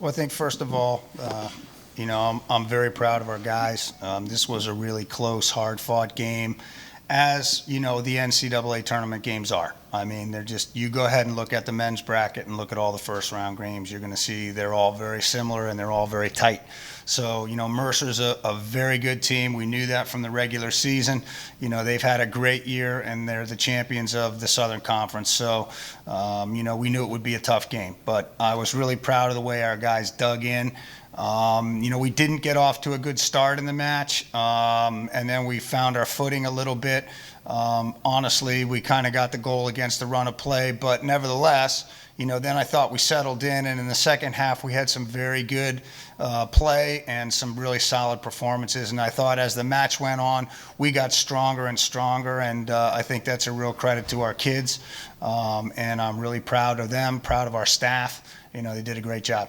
Well, I think first of all, I'm very proud of our guys. This was a really close, hard-fought game, as the NCAA tournament games are. I mean, you go ahead and look at the men's bracket and look at all the first-round games. You're going to see they're all very similar and they're all very tight. So, Mercer's a very good team. We knew that from the regular season. They've had a great year and they're the champions of the Southern Conference. So, we knew it would be a tough game. But I was really proud of the way our guys dug in. We didn't get off to a good start in the match, and then we found our footing a little bit. Honestly, we kind of got the goal against the run of play, but nevertheless, then I thought we settled in, and in the second half we had some very good play and some really solid performances, and I thought as the match went on, we got stronger and stronger, and I think that's a real credit to our kids, and I'm really proud of them, proud of our staff. They did a great job.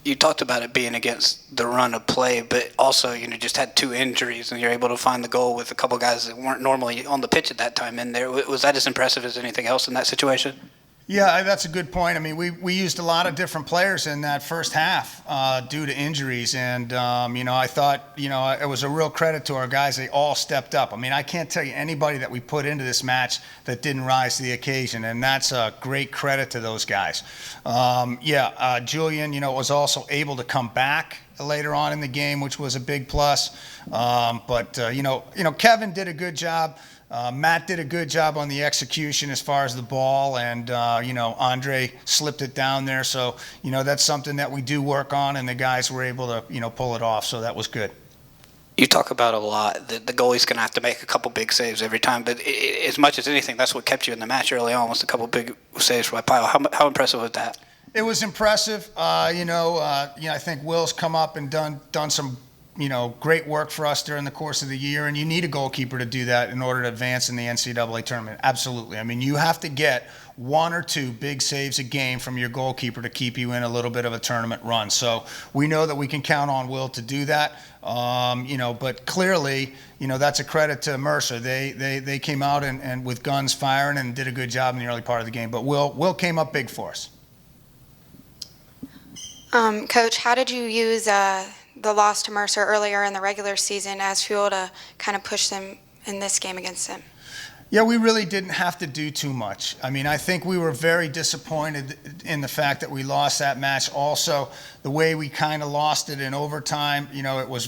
You talked about it being against the run of play, but also, just had 2 injuries, and you're able to find the goal with a couple guys that weren't normally on the pitch at that time in there. Was that as impressive as anything else in that situation? Yeah, that's a good point. I mean, we used a lot of different players in that first half due to injuries, and I thought it was a real credit to our guys. They all stepped up. I mean, I can't tell you anybody that we put into this match that didn't rise to the occasion, and that's a great credit to those guys. Julian, was also able to come back later on in the game, which was a big plus. But Kevin did a good job. Matt did a good job on the execution as far as the ball, and Andre slipped it down there. So that's something that we do work on, and the guys were able to pull it off. So that was good. You talk about a lot that the goalie's going to have to make a couple big saves every time, but as much as anything, that's what kept you in the match early on, was a couple big saves by Pyle. How impressive was that? It was impressive. I think Will's come up and done some great work for us during the course of the year, and you need a goalkeeper to do that in order to advance in the NCAA tournament. Absolutely. I mean, you have to get 1 or 2 big saves a game from your goalkeeper to keep you in a little bit of a tournament run. So we know that we can count on Will to do that. But clearly, that's a credit to Mercer. They came out and with guns firing and did a good job in the early part of the game. But Will came up big for us. Coach, how did you use the loss to Mercer earlier in the regular season as fuel to kind of push them in this game against them? Yeah, we really didn't have to do too much. I mean, I think we were very disappointed in the fact that we lost that match. Also, the way we kind of lost it in overtime, it was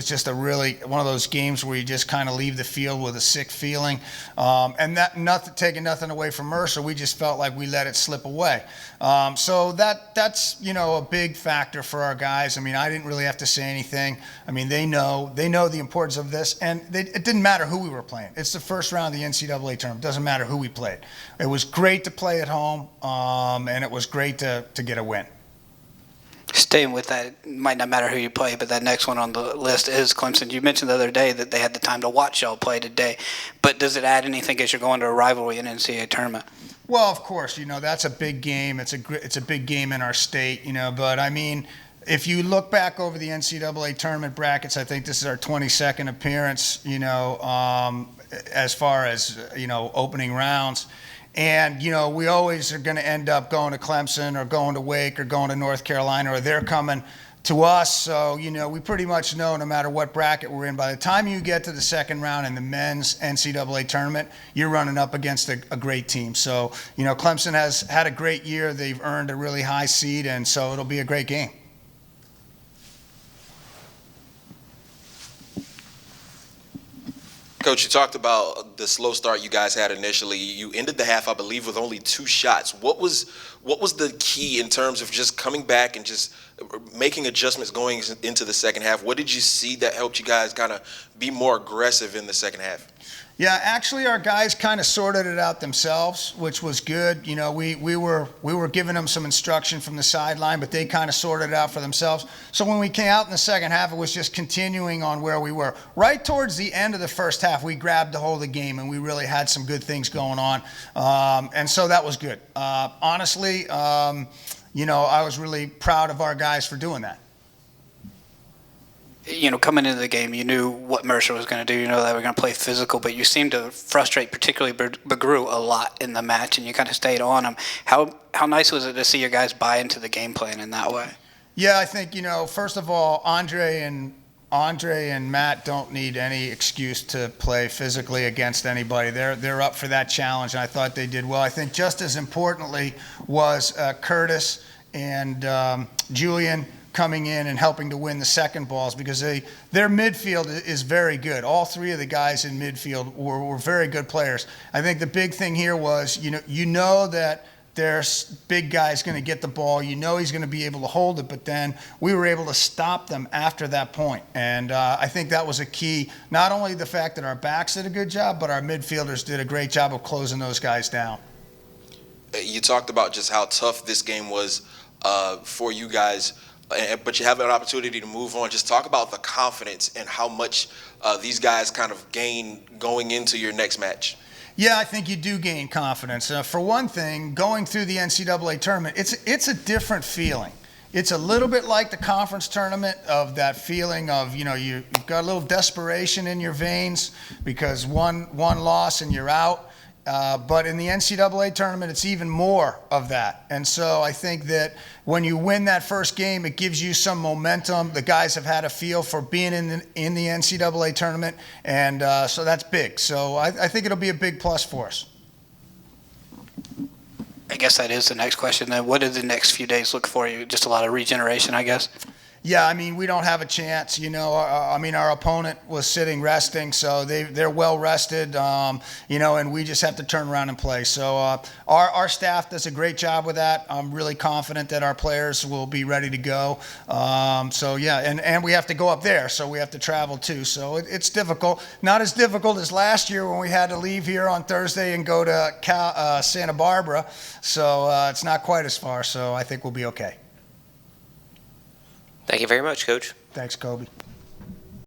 just a really one of those games where you just kind of leave the field with a sick feeling. And that taking nothing away from Mercer, we just felt like we let it slip away. So that's a big factor for our guys. I mean, I didn't really have to say anything. I mean, they know the importance of this, and it didn't matter who we were playing. It's the first round of the NCAA tournament. It doesn't matter who we played. It was great to play at home, and it was great to get a win. Staying with that, it might not matter who you play, but that next one on the list is Clemson. You mentioned the other day that they had the time to watch y'all play today, but does it add anything as you're going to a rivalry in NCAA tournament? Well, of course, that's a big game. It's a big game in our state, but I mean, if you look back over the NCAA tournament brackets, I think this is our 22nd appearance, as far as, opening rounds. And, we always are going to end up going to Clemson or going to Wake or going to North Carolina, or they're coming to us. So, we pretty much know no matter what bracket we're in, by the time you get to the second round in the men's NCAA tournament, you're running up against a great team. So, Clemson has had a great year. They've earned a really high seed, and so it'll be a great game. Coach, you talked about the slow start you guys had initially. You ended the half, I believe, with only 2 shots. What was the key in terms of just coming back and just making adjustments going into the second half? What did you see that helped you guys kind of be more aggressive in the second half? Yeah, actually, our guys kind of sorted it out themselves, which was good. We were giving them some instruction from the sideline, but they kind of sorted it out for themselves. So when we came out in the second half, it was just continuing on where we were. Right towards the end of the first half, we grabbed the hold of the game, and we really had some good things going on. And so that was good. Honestly, I was really proud of our guys for doing that. coming into the game, you knew what Mercer was going to do. You know they were going to play physical, but you seemed to frustrate particularly Begru a lot in the match, and you kind of stayed on him. How nice was it to see your guys buy into the game plan in that way? Yeah, I think, first of all, Andre and Matt don't need any excuse to play physically against anybody. They're up for that challenge, and I thought they did well. I think just as importantly was Curtis and Julian coming in and helping to win the second balls, because their midfield is very good. All three of the guys in midfield were very good players. I think the big thing here was, you know that their big guy's going to get the ball. You know he's going to be able to hold it, but then we were able to stop them after that point. And I think that was a key, not only the fact that our backs did a good job, but our midfielders did a great job of closing those guys down. You talked about just how tough this game was for you guys, but you have an opportunity to move on. Just talk about the confidence and how much these guys kind of gain going into your next match. Yeah, I think you do gain confidence. For one thing, going through the NCAA tournament, it's a different feeling. It's a little bit like the conference tournament, of that feeling of, you've got a little desperation in your veins because one loss and you're out. But in the NCAA tournament, it's even more of that. And so I think that when you win that first game, it gives you some momentum. The guys have had a feel for being in the NCAA tournament, and so that's big. So I think it'll be a big plus for us. I guess that is the next question then. What do the next few days look for you? Just a lot of regeneration, I guess? Yeah, I mean, we don't have a chance. Our opponent was sitting resting, so they're well rested, and we just have to turn around and play. So our staff does a great job with that. I'm really confident that our players will be ready to go. And we have to go up there, so we have to travel too. So it's difficult. Not as difficult as last year when we had to leave here on Thursday and go to Santa Barbara. So it's not quite as far, so I think we'll be okay. Thank you very much, Coach. Thanks, Kobe.